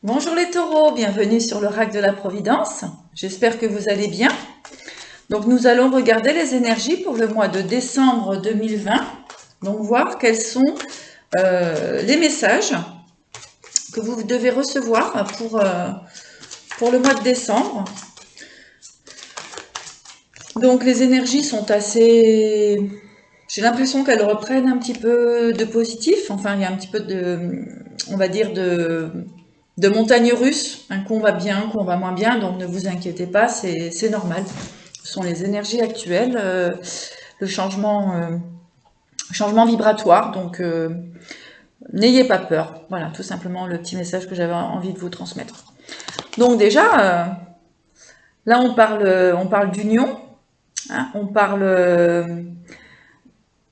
Bonjour les taureaux, bienvenue sur l'oracle de la Providence. J'espère que vous allez bien. Donc nous allons regarder les énergies pour le mois de décembre 2020. Donc voir quels sont les messages que vous devez recevoir pour le mois de décembre. Donc les énergies sont assez... J'ai l'impression qu'elles reprennent un petit peu de positif. Enfin, il y a un petit peu de... On va dire de montagne russe. Un coup on va bien, un coup on va moins bien. Donc ne vous inquiétez pas, c'est normal. Ce sont les énergies actuelles, le changement vibratoire. Donc n'ayez pas peur. Voilà, tout simplement le petit message que j'avais envie de vous transmettre. Donc déjà, là on parle d'union, hein, on parle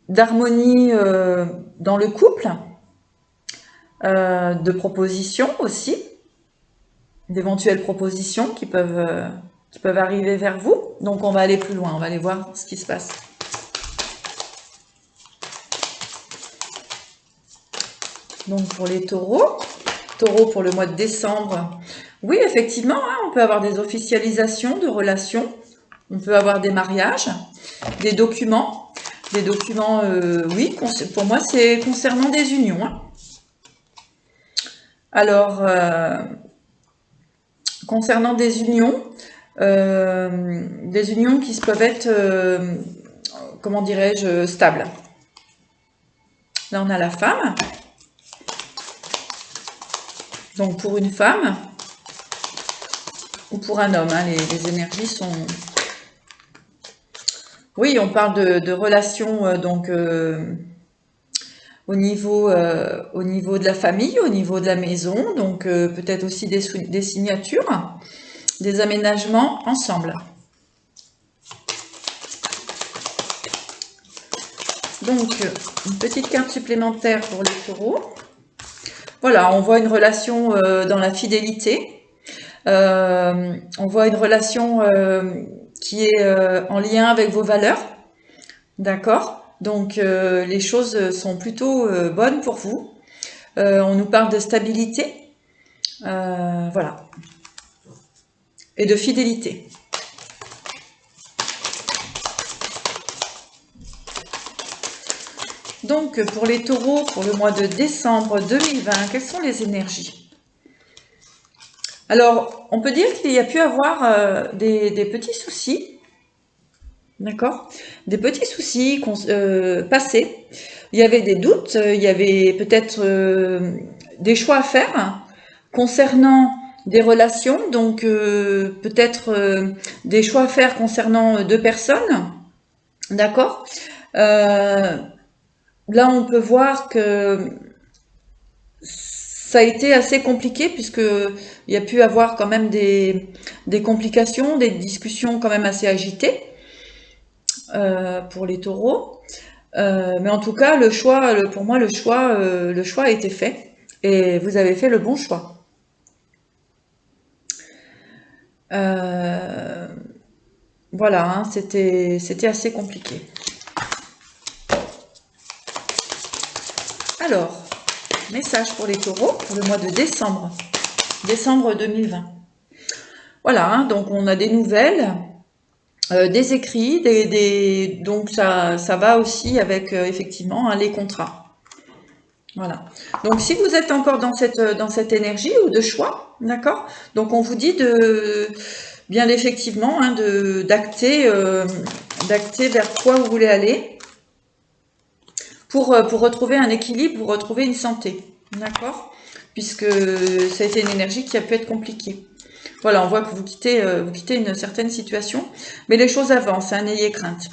d'harmonie dans le couple, de propositions aussi, d'éventuelles propositions qui peuvent arriver vers vous. Donc on va aller plus loin, on va aller voir ce qui se passe. Donc pour les taureaux pour le mois de décembre, oui effectivement, hein, on peut avoir des officialisations de relations, on peut avoir des mariages, des documents, oui, pour moi c'est concernant des unions. Hein. Alors, concernant des unions qui peuvent être, comment dirais-je, stables. Là on a la femme. Donc pour une femme ou pour un homme, hein, les énergies sont... Oui, on parle de relations au niveau de la famille, au niveau de la maison, donc peut-être aussi des signatures, des aménagements ensemble. Donc une petite carte supplémentaire pour les taureaux. Voilà, on voit une relation dans la fidélité. On voit une relation qui est en lien avec vos valeurs. D'accord? Donc les choses sont plutôt bonnes pour vous. On nous parle de stabilité. Voilà. Et de fidélité. Donc pour les taureaux, pour le mois de décembre 2020, quelles sont les énergies? Alors, on peut dire qu'il y a pu avoir des petits soucis, d'accord? Des petits soucis passés. Il y avait des doutes, il y avait peut-être des choix à faire concernant des relations, donc peut-être des choix à faire concernant deux personnes, d'accord? Là, on peut voir que ça a été assez compliqué puisque il y a pu avoir quand même des complications, des discussions quand même assez agitées pour les taureaux. Mais en tout cas, pour moi, le choix a été fait et vous avez fait le bon choix. Voilà, hein, c'était assez compliqué. Alors, message pour les taureaux pour le mois de décembre 2020. Voilà, hein, donc on a des nouvelles, des écrits, donc ça va aussi avec effectivement hein, les contrats. Voilà. Donc si vous êtes encore dans cette énergie ou de choix, d'accord. Donc on vous dit de bien effectivement hein, d'acter vers quoi vous voulez aller pour retrouver un équilibre, pour retrouver une santé, d'accord. Puisque ça a été une énergie qui a pu être compliquée. Voilà, on voit que vous quittez une certaine situation, mais les choses avancent, hein, n'ayez crainte.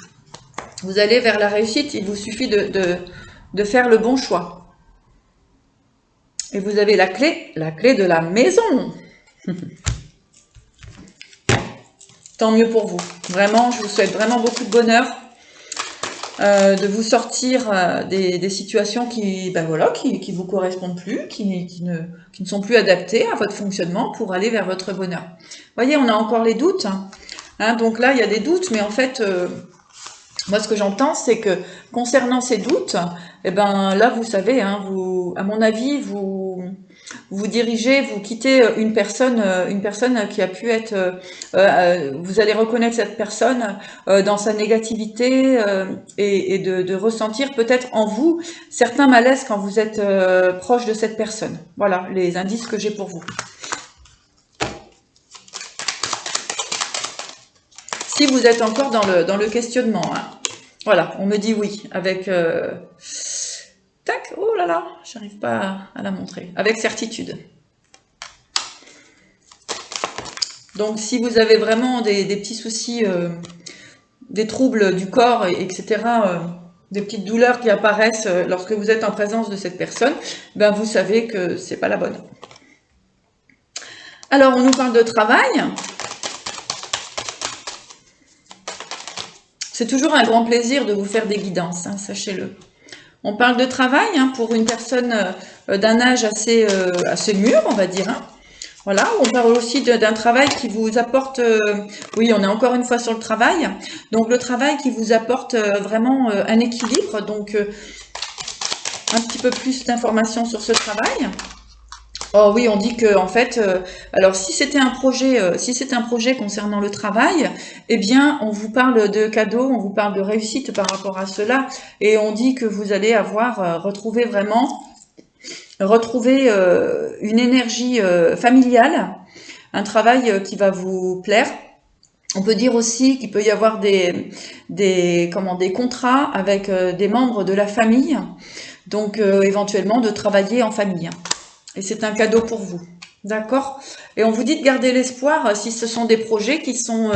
Vous allez vers la réussite, il vous suffit de faire le bon choix. Et vous avez la clé de la maison. Tant mieux pour vous. Vraiment, je vous souhaite vraiment beaucoup de bonheur, de vous sortir des situations qui vous correspondent plus, qui ne sont plus adaptées à votre fonctionnement pour aller vers votre bonheur. Vous voyez, on a encore les doutes. Hein, donc là, il y a des doutes, mais en fait, moi, ce que j'entends, c'est que concernant ces doutes, eh ben là, vous savez, hein, à mon avis, vous dirigez, vous quittez une personne qui a pu être, vous allez reconnaître cette personne dans sa négativité et de ressentir peut-être en vous certains malaises quand vous êtes proche de cette personne. Voilà les indices que j'ai pour vous. Si vous êtes encore dans le questionnement, hein. Voilà, on me dit oui avec tac, oh là là, j'arrive pas à la montrer, avec certitude. Donc si vous avez vraiment des petits soucis, des troubles du corps, etc., des petites douleurs qui apparaissent lorsque vous êtes en présence de cette personne, ben vous savez que c'est pas la bonne. Alors on nous parle de travail. C'est toujours un grand plaisir de vous faire des guidances, hein, sachez-le. On parle de travail hein, pour une personne d'un âge assez mûr, on va dire. Hein. Voilà, on parle aussi d'un travail qui vous apporte, oui, on est encore une fois sur le travail, donc le travail qui vous apporte vraiment un équilibre, donc un petit peu plus d'informations sur ce travail. Oh oui, on dit que en fait, alors si c'était un projet concernant le travail, eh bien on vous parle de cadeaux, on vous parle de réussite par rapport à cela, et on dit que vous allez avoir retrouver une énergie familiale, un travail qui va vous plaire. On peut dire aussi qu'il peut y avoir des contrats avec des membres de la famille, donc éventuellement de travailler en famille. Et c'est un cadeau pour vous. D'accord? Et on vous dit de garder l'espoir si ce sont des projets qui sont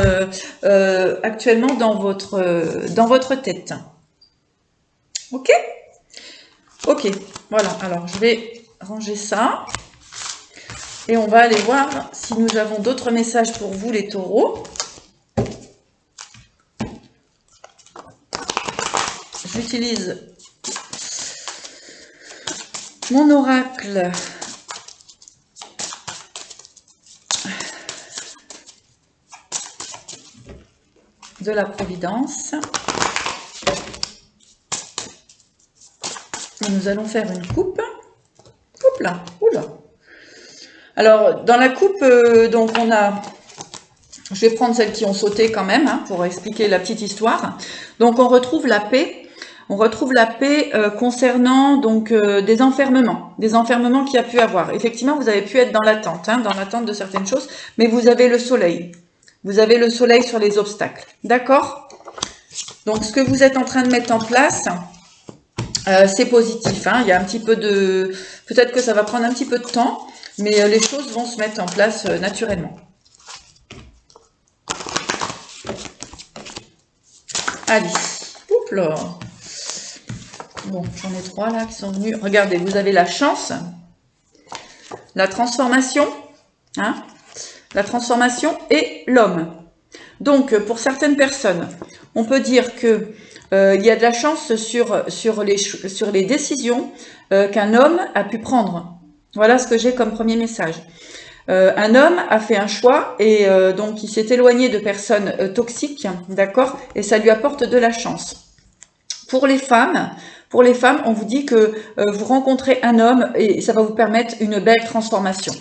actuellement dans votre tête. Ok? Ok. Voilà. Alors, je vais ranger ça. Et on va aller voir si nous avons d'autres messages pour vous, les taureaux. J'utilise mon oracle de la Providence. Et nous allons faire une coupe. Hop là, oula. Alors, dans la coupe, donc on a... Je vais prendre celles qui ont sauté quand même, hein, pour expliquer la petite histoire. Donc, on retrouve la paix. On retrouve la paix concernant donc des enfermements qu'il y a pu avoir. Effectivement, vous avez pu être dans l'attente de certaines choses, mais vous avez le soleil. Vous avez le soleil sur les obstacles. D'accord? Donc, ce que vous êtes en train de mettre en place, c'est positif. Hein. Il y a un petit peu de... Peut-être que ça va prendre un petit peu de temps, mais les choses vont se mettre en place naturellement. Allez, oups là. Bon, j'en ai 3 là qui sont venus. Regardez, vous avez la chance, la transformation, hein, la transformation et l'homme. Donc, pour certaines personnes, on peut dire que il y a de la chance sur les décisions qu'un homme a pu prendre. Voilà ce que j'ai comme premier message. Un homme a fait un choix et donc il s'est éloigné de personnes toxiques, d'accord, et ça lui apporte de la chance. Pour les femmes, on vous dit que vous rencontrez un homme et ça va vous permettre une belle transformation.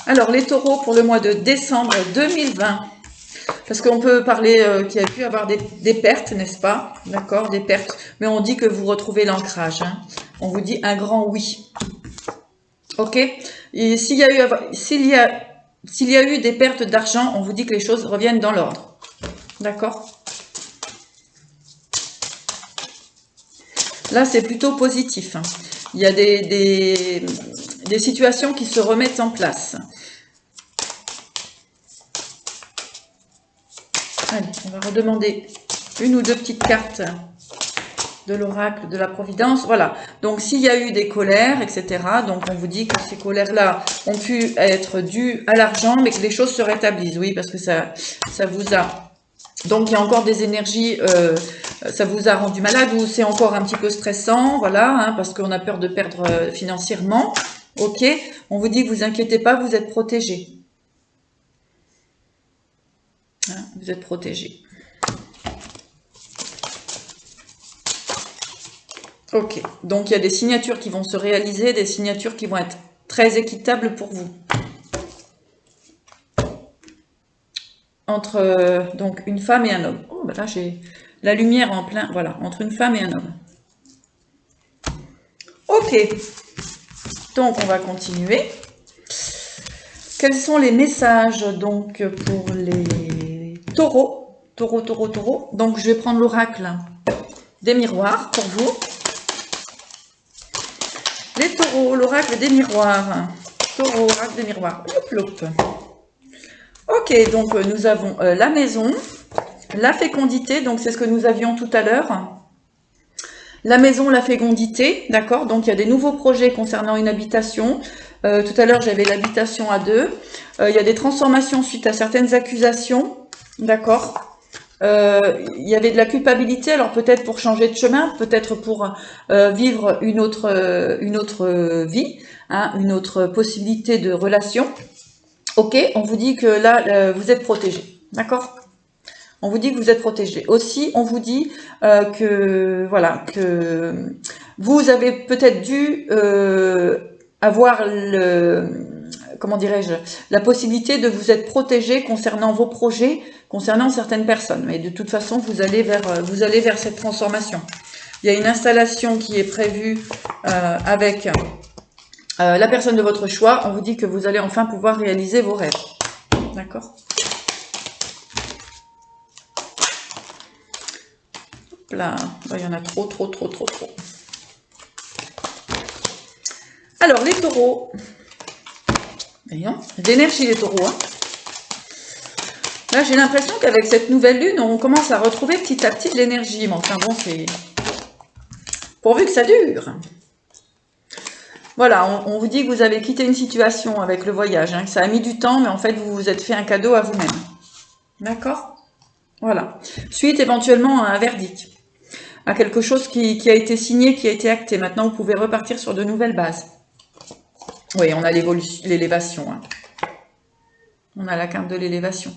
Alors, les taureaux pour le mois de décembre 2020, parce qu'on peut parler qu'il y a pu avoir des pertes, n'est-ce pas? D'accord, des pertes, mais on dit que vous retrouvez l'ancrage. Hein. On vous dit un grand oui. Ok? Et s'il y a eu des pertes d'argent, on vous dit que les choses reviennent dans l'ordre. D'accord? Là, c'est plutôt positif. Hein. Il y a des situations qui se remettent en place. Allez, on va redemander une ou deux petites cartes de l'oracle de la Providence. Voilà, donc s'il y a eu des colères, etc., donc on vous dit que ces colères-là ont pu être dues à l'argent, mais que les choses se rétablissent. Oui, parce que ça vous a... Donc il y a encore des énergies, ça vous a rendu malade ou c'est encore un petit peu stressant, voilà, hein, parce qu'on a peur de perdre financièrement. Ok, on vous dit que vous inquiétez pas, vous êtes protégé. Hein, vous êtes protégé. Ok, donc il y a des signatures qui vont se réaliser, des signatures qui vont être très équitables pour vous. Entre donc une femme et un homme. Oh, ben là j'ai la lumière en plein, voilà, entre une femme et un homme. Ok, donc on va continuer. Quels sont les messages donc pour les taureaux? Taureau. Donc je vais prendre l'oracle des miroirs pour vous. Les taureaux, l'oracle des miroirs. Taureau, oracle des miroirs. Hop, hop. Ok, donc nous avons la maison, la fécondité, donc c'est ce que nous avions tout à l'heure. La maison, la fécondité, d'accord. Donc il y a des nouveaux projets concernant une habitation. Tout à l'heure j'avais l'habitation à deux. Il y a des transformations suite à certaines accusations, d'accord. Il y avait de la culpabilité, alors peut-être pour changer de chemin, peut-être pour vivre une autre vie, hein, une autre possibilité de relation. Ok, on vous dit que là, vous êtes protégé, d'accord? On vous dit que vous êtes protégé. Aussi, on vous dit que voilà, que vous avez peut-être dû avoir comment dirais-je, la possibilité de vous être protégé concernant vos projets, concernant certaines personnes. Mais de toute façon, vous allez vers cette transformation. Il y a une installation qui est prévue avec la personne de votre choix. On vous dit que vous allez enfin pouvoir réaliser vos rêves. D'accord? Là, il y en a trop. Alors, les taureaux. Voyons, l'énergie des taureaux. Hein. Là, j'ai l'impression qu'avec cette nouvelle lune, on commence à retrouver petit à petit de l'énergie. Mais enfin bon, c'est... Pourvu que ça dure. Voilà, on vous dit que vous avez quitté une situation avec le voyage, hein, que ça a mis du temps, mais en fait, vous vous êtes fait un cadeau à vous-même. D'accord? Voilà. Suite éventuellement à un verdict. À quelque chose qui a été signé, qui a été acté. Maintenant, vous pouvez repartir sur de nouvelles bases. Oui, on a l'élévation. Hein. On a la carte de l'élévation.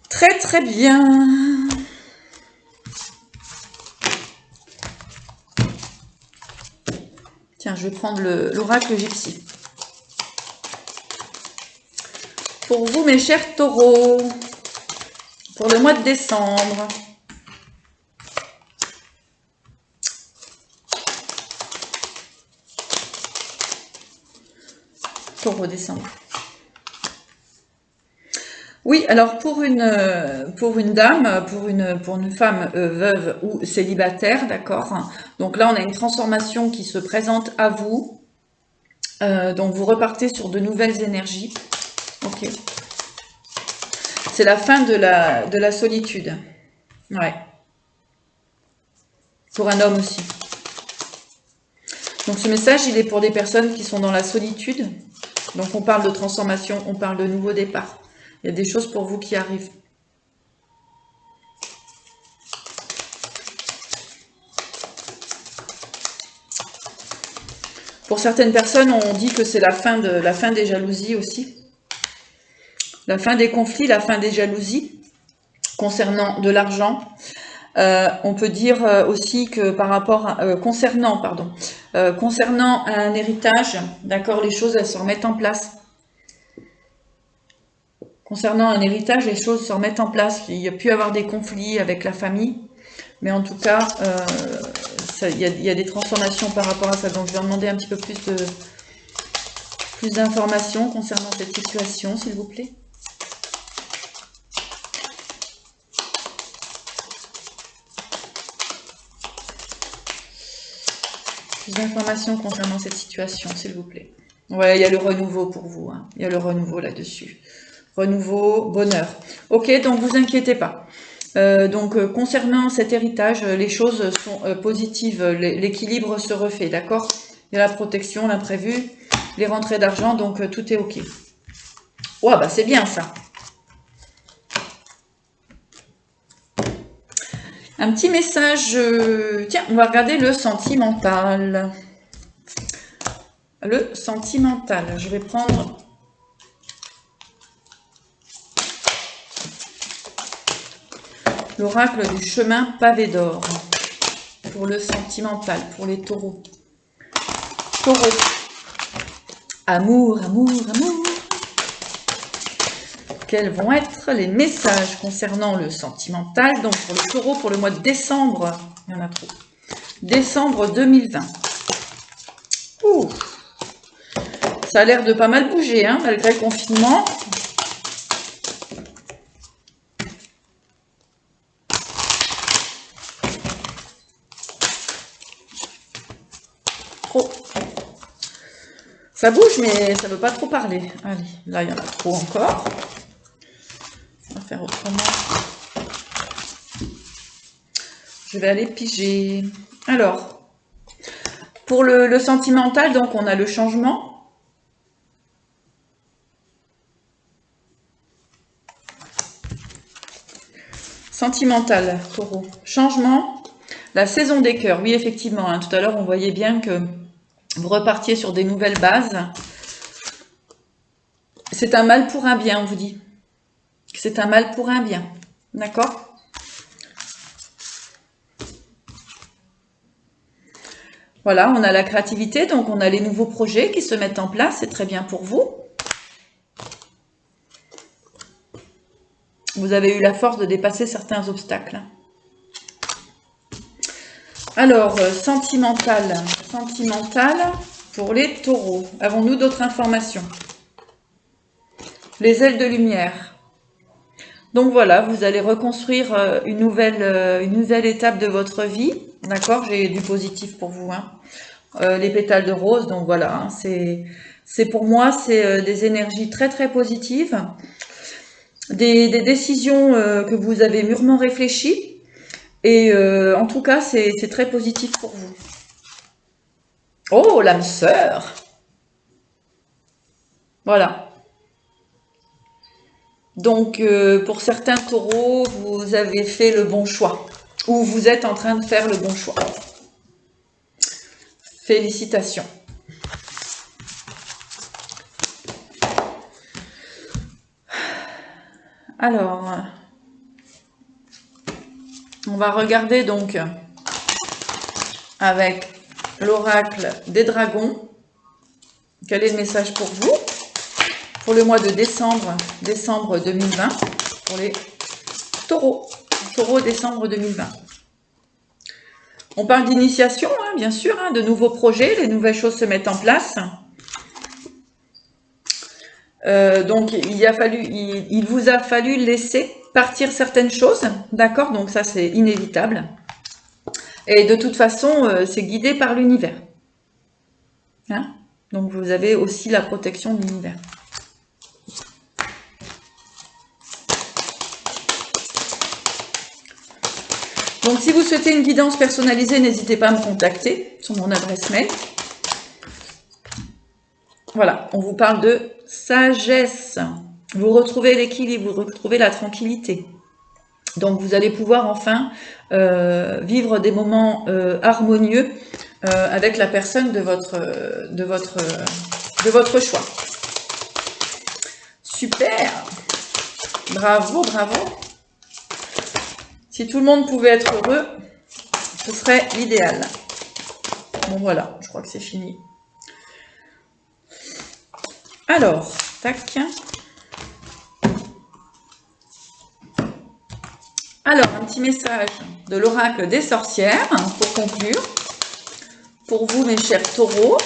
Très bien. Tiens, je vais prendre l'oracle gypsy. Pour vous, mes chers taureaux, pour le mois de décembre. Taureau, décembre. Oui, alors pour une dame, pour une femme veuve ou célibataire, d'accord. Donc là, on a une transformation qui se présente à vous. Donc vous repartez sur de nouvelles énergies. Ok. C'est la fin de la solitude. Ouais. Pour un homme aussi. Donc ce message, il est pour des personnes qui sont dans la solitude. Donc on parle de transformation, on parle de nouveau départ. Il y a des choses pour vous qui arrivent. Pour certaines personnes, on dit que c'est la fin des jalousies aussi. La fin des conflits, la fin des jalousies concernant de l'argent. On peut dire aussi que par rapport concernant un héritage, d'accord, les choses elles se remettent en place. Concernant un héritage, les choses se remettent en place. Il y a pu avoir des conflits avec la famille, mais en tout cas, il y a des transformations par rapport à ça. Donc je vais demander un petit peu plus d'informations concernant cette situation, s'il vous plaît. Plus d'informations concernant cette situation, s'il vous plaît. Ouais, il y a le renouveau pour vous. Hein. Il y a le renouveau là-dessus. Renouveau, bonheur. Ok, donc vous inquiétez pas. Concernant cet héritage, les choses sont positives. L'équilibre se refait, d'accord? Il y a la protection, l'imprévu, les rentrées d'argent, donc tout est ok. Ouais, bah c'est bien ça. Un petit message. Tiens, on va regarder le sentimental. Le sentimental. Je vais prendre... l'oracle du chemin pavé d'or. pour le sentimental, pour les taureaux. Taureau. Amour, amour, amour. Quels vont être les messages concernant le sentimental? Donc pour le taureau, pour le mois de décembre, il y en a trop. Décembre 2020. Ouh. Ça a l'air de pas mal bouger, hein, malgré le confinement. Trop. Ça bouge, mais ça ne veut pas trop parler. Allez, là, il y en a trop encore. On va faire autrement. Je vais aller piger. Alors, pour le sentimental, donc, on a le changement. Sentimental, taureau. Changement. La saison des cœurs. Oui, effectivement. Hein, tout à l'heure, on voyait bien que vous repartiez sur des nouvelles bases. C'est un mal pour un bien, on vous dit. C'est un mal pour un bien. D'accord ? Voilà, on a la créativité, donc on a les nouveaux projets qui se mettent en place. C'est très bien pour vous. Vous avez eu la force de dépasser certains obstacles. Alors, sentimental. Sentimental pour les taureaux. Avons-nous d'autres informations? Les ailes de lumière. Donc voilà, vous allez reconstruire une nouvelle étape de votre vie. D'accord? J'ai du positif pour vous. Hein. Les pétales de rose, donc voilà. Hein, c'est pour moi, c'est des énergies très très positives. Des décisions que vous avez mûrement réfléchies. Et en tout cas, c'est très positif pour vous. Oh, l'âme sœur! Voilà. Donc, pour certains taureaux, vous avez fait le bon choix. Ou vous êtes en train de faire le bon choix. Félicitations. Alors, on va regarder donc avec l'oracle des dragons. Quel est le message pour vous? Pour le mois de décembre 2020, pour les taureaux. Taureau, décembre 2020. On parle d'initiation, hein, bien sûr, hein, de nouveaux projets, les nouvelles choses se mettent en place. Donc, il vous a fallu laisser partir certaines choses, d'accord? Donc ça, c'est inévitable. Et de toute façon, c'est guidé par l'univers. Hein? Donc, vous avez aussi la protection de l'univers. Donc, si vous souhaitez une guidance personnalisée, n'hésitez pas à me contacter sur mon adresse mail. Voilà, on vous parle de sagesse. Vous retrouvez l'équilibre, vous retrouvez la tranquillité. Donc, vous allez pouvoir enfin vivre des moments harmonieux avec la personne de votre choix. Super! Bravo, bravo! Si tout le monde pouvait être heureux, ce serait l'idéal. Bon, voilà, je crois que c'est fini. Alors, tac. Alors, un petit message de l'oracle des sorcières pour conclure. Pour vous, mes chers taureaux,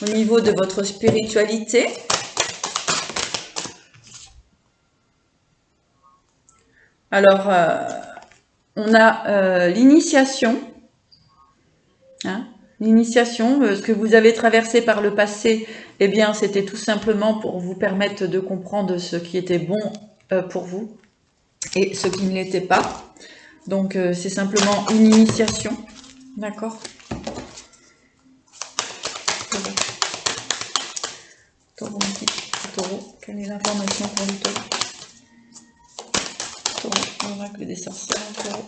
au niveau de votre spiritualité. Alors, on a l'initiation. Hein, l'initiation, ce que vous avez traversé par le passé, eh bien, c'était tout simplement pour vous permettre de comprendre ce qui était bon pour vous et ce qui ne l'était pas. Donc, c'est simplement une initiation. D'accord? Taureau, taureau, quelle est l'information pour le taureau? Taureau, l'oracle des sorcières, taureau.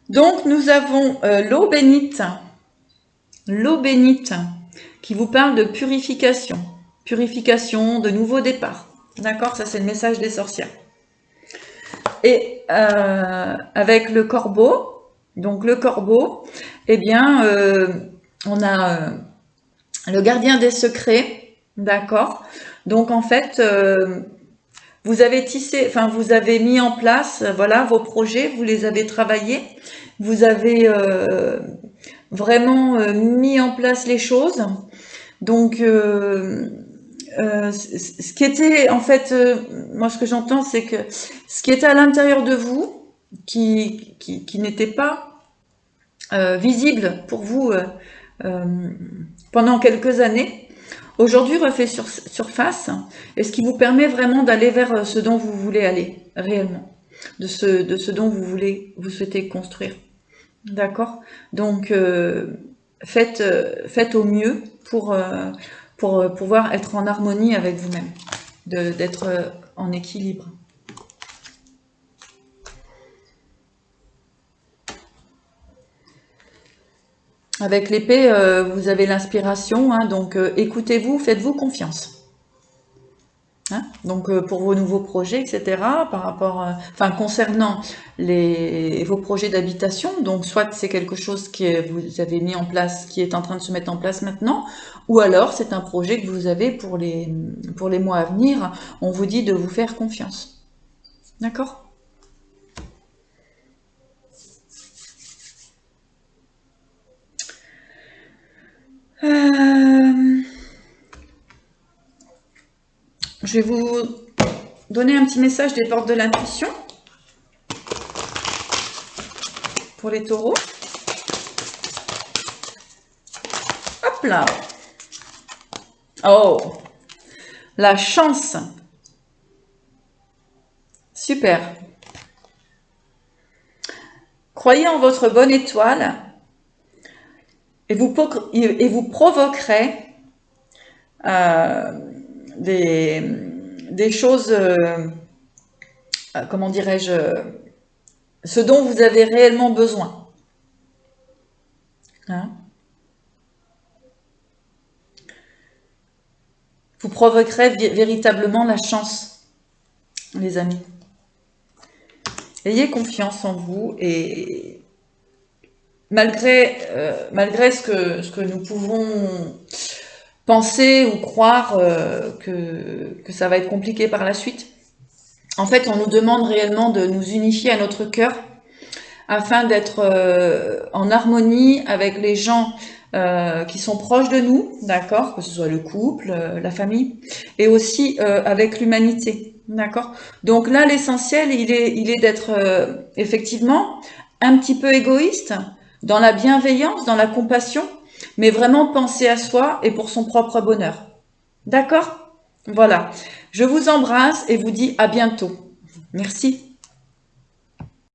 Donc, nous avons l'eau bénite qui vous parle de purification. Purification, de nouveau départ. D'accord? Ça, c'est le message des sorcières. Et avec le corbeau, donc le corbeau, eh bien, on a le gardien des secrets, d'accord? Donc, en fait, vous avez tissé, enfin, vous avez mis en place, voilà, vos projets, vous les avez travaillés, vous avez vraiment mis en place les choses. Donc, ce qui était, en fait, moi, ce que j'entends, c'est que ce qui était à l'intérieur de vous, qui n'était pas visible pour vous pendant quelques années, aujourd'hui refait surface, et ce qui vous permet vraiment d'aller vers ce dont vous voulez aller réellement, de ce dont vous souhaitez construire. D'accord? Donc, faites au mieux pour pouvoir être en harmonie avec vous-même, d'être en équilibre. Avec l'épée, vous avez l'inspiration, hein, donc écoutez-vous, faites-vous confiance. Hein, donc pour vos nouveaux projets, etc., par rapport, enfin concernant vos projets d'habitation, donc soit c'est quelque chose que vous avez mis en place, qui est en train de se mettre en place maintenant, ou alors c'est un projet que vous avez pour les mois à venir. On vous dit de vous faire confiance. D'accord ? Je vais vous donner un petit message des portes de l'intuition pour les taureaux. Hop là. Oh, la chance. Super. Croyez en votre bonne étoile et vous provoquerez des choses, comment dirais-je, ce dont vous avez réellement besoin. Hein? Vous provoquerez véritablement la chance, les amis. Ayez confiance en vous et malgré ce que nous pouvons penser ou croire que ça va être compliqué par la suite, en fait, on nous demande réellement de nous unifier à notre cœur afin d'être en harmonie avec les gens qui sont proches de nous, d'accord, que ce soit le couple, la famille, et aussi avec l'humanité, d'accord. Donc là, l'essentiel, il est d'être effectivement un petit peu égoïste, dans la bienveillance, dans la compassion, mais vraiment penser à soi et pour son propre bonheur. D'accord? Voilà. Je vous embrasse et vous dis à bientôt. Merci.